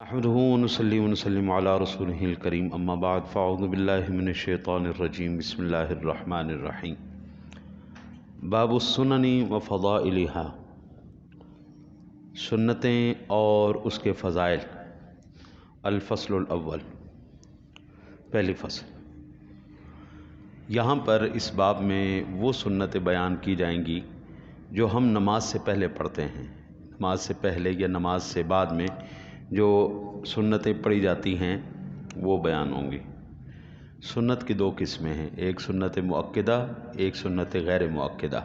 نحمده ونصلي ونسلم على رسوله الكريم اما بعد فاعوذ باللہ من الشیطان الرجیم بسم اللہ الرحمن الرحیم باب السنن و فضائلها سنتیں اور اس کے فضائل الفصل الاول پہلی فصل یہاں پر اس باب میں وہ سنتیں بیان کی جائیں گی جو ہم نماز سے پہلے پڑھتے ہیں، نماز سے پہلے یا نماز سے بعد میں جو سنتیں پڑھی جاتی ہیں وہ بیان ہوں گی۔ سنت کی دو قسمیں ہیں، ایک سنت مؤکدہ، ایک سنت غیر مؤکدہ،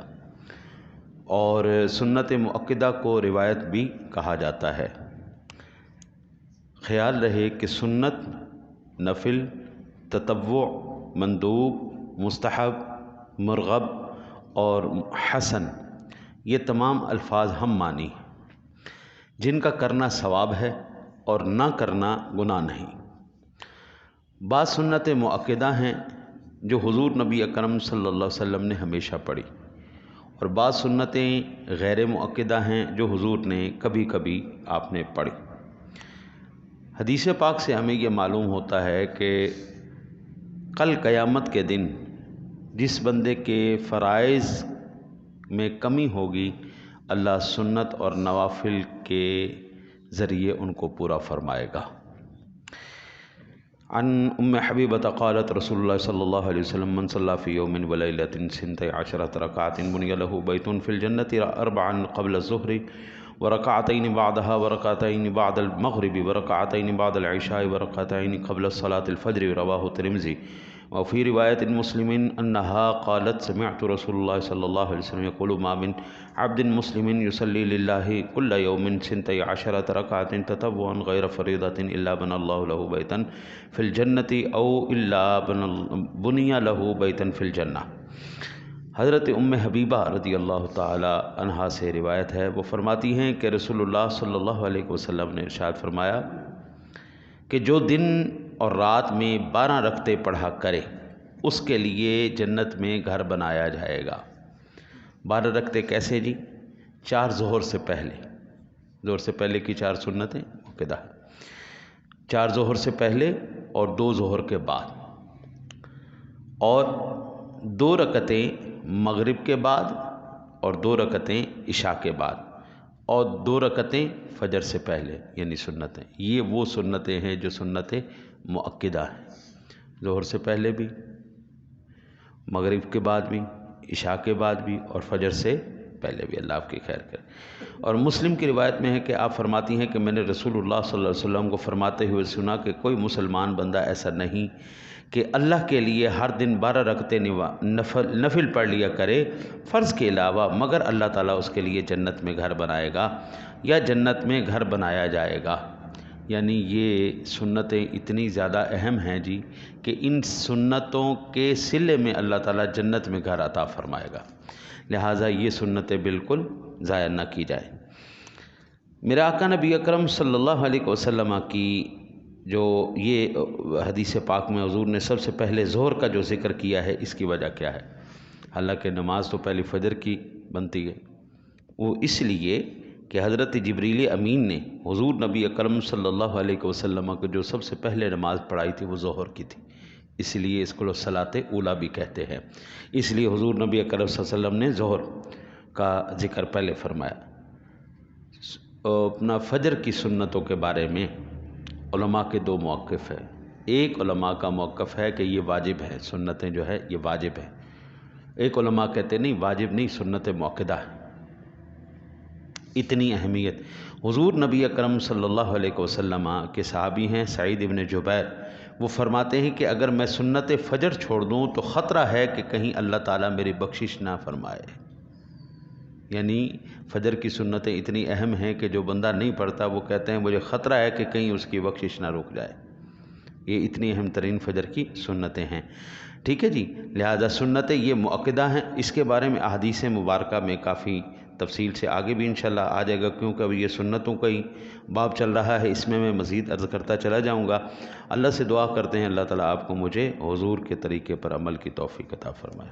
اور سنت مؤکدہ کو روایت بھی کہا جاتا ہے۔ خیال رہے کہ سنت، نفل، تطوع، مندوب، مستحب، مرغب اور حسن، یہ تمام الفاظ ہم مانی ہیں جن کا کرنا ثواب ہے اور نہ کرنا گناہ نہیں۔ بعض سنتیں مؤکدہ ہیں جو حضور نبی اکرم صلی اللہ علیہ وسلم نے ہمیشہ پڑھی، اور بعض سنتیں غیر مؤکدہ ہیں جو حضور نے کبھی کبھی آپ نے پڑھی۔ حدیث پاک سے ہمیں یہ معلوم ہوتا ہے کہ کل قیامت کے دن جس بندے کے فرائض میں کمی ہوگی، اللہ سنت اور نوافل کے ذریعے ان کو پورا فرمائے گا۔ عن ام حبیبۃ قالت رسول اللہ صلی اللہ علیہ وسلم من صلی فی یوم ولیلۃ 12 رکعۃ بنی لہ بیت فی الجنۃ 4 قبل الظہر ورکعتین بعدها ورکعتین بعد المغرب ورکعتین بعد العشاء ورکعتین قبل صلاۃ الفجر، رواہ الترمذی۔ وفي رواية مسلم أنها قالت سمعت رسول الله صلى الله عليه وسلم يقول ما من عبد مسلم يصلي لله كل يوم 12 ركعة تطوعا غير فريضة إلا بنى الله له بيتا في الجنة أو إلا بني له بيتا في الجنة۔ حضرت ام حبیبہ رضی اللہ تعالی عنہا سے روایت ہے، وہ فرماتی ہیں کہ رسول اللہ صلی اللہ علیہ وسلم نے ارشاد فرمایا کہ جو دن اور رات میں 12 رکعتیں پڑھا کرے اس کے لیے جنت میں گھر بنایا جائے گا۔ 12 رکعتیں کیسے جی؟ 4 ظہر سے پہلے، ظہر سے پہلے کی 4 سنتیں مؤکدہ، 4 ظہر سے پہلے اور 2 ظہر کے بعد، اور 2 رکعتیں مغرب کے بعد اور 2 رکعتیں عشاء کے بعد، اور 2 رکعتیں فجر سے پہلے، یعنی سنتیں۔ یہ وہ سنتیں ہیں جو سنتیں مؤکدہ ہیں، ظہر سے پہلے بھی، مغرب کے بعد بھی، عشاء کے بعد بھی، اور فجر سے پہلے بھی، اللہ آپ کی خیر کرے۔ اور مسلم کی روایت میں ہے کہ آپ فرماتی ہیں کہ میں نے رسول اللہ صلی اللہ علیہ وسلم کو فرماتے ہوئے سنا کہ کوئی مسلمان بندہ ایسا نہیں کہ اللہ کے لیے ہر دن 12 رکعتیں نفل پڑھ لیا کرے فرض کے علاوہ، مگر اللہ تعالیٰ اس کے لیے جنت میں گھر بنائے گا یا جنت میں گھر بنایا جائے گا۔ یعنی یہ سنتیں اتنی زیادہ اہم ہیں جی کہ ان سنتوں کے صلے میں اللہ تعالیٰ جنت میں گھر عطا فرمائے گا، لہٰذا یہ سنتیں بالکل ضائع نہ کی جائیں۔ میرے آقا نبی اکرم صلی اللہ علیہ وسلم کی جو یہ حدیث پاک میں حضور نے سب سے پہلے ظہر کا جو ذکر کیا ہے، اس کی وجہ کیا ہے؟ حالانکہ نماز تو پہلی فجر کی بنتی ہے، وہ اس لیے کہ حضرت جبریل امین نے حضور نبی اکرم صلی اللہ علیہ وسلم کو جو سب سے پہلے نماز پڑھائی تھی وہ ظہر کی تھی، اس لیے اس کو صلاۃ اولیٰ بھی کہتے ہیں۔ اس لیے حضور نبی اکرم صلی اللہ علیہ وسلم نے ظہر کا ذکر پہلے فرمایا۔ اپنا فجر کی سنتوں کے بارے میں علماء کے 2 موقف ہیں۔ ایک علماء کا موقف ہے کہ یہ واجب ہے، سنتیں جو ہے یہ واجب ہے۔ ایک علماء کہتے نہیں، واجب نہیں، سنت مؤکدہ ہے۔ اتنی اہمیت۔ حضور نبی اکرم صلی اللہ علیہ وسلم کے صحابی ہیں سعید ابن جبیر، وہ فرماتے ہیں کہ اگر میں سنت فجر چھوڑ دوں تو خطرہ ہے کہ کہیں اللہ تعالیٰ میری بخشش نہ فرمائے۔ یعنی فجر کی سنتیں اتنی اہم ہیں کہ جو بندہ نہیں پڑھتا وہ کہتے ہیں مجھے خطرہ ہے کہ کہیں اس کی بخشش نہ رک جائے۔ یہ اتنی اہم ترین فجر کی سنتیں ہیں، ٹھیک ہے جی۔ لہذا سنتیں یہ مؤکدہ ہیں، اس کے بارے میں احادیث مبارکہ میں کافی تفصیل سے آگے بھی انشاءاللہ آ جائے گا، کیونکہ اب یہ سنتوں کا ہی باب چل رہا ہے، اس میں مزید عرض کرتا چلا جاؤں گا۔ اللہ سے دعا کرتے ہیں اللہ تعالیٰ آپ کو مجھے حضور کے طریقے پر عمل کی توفیق عطا فرمائے۔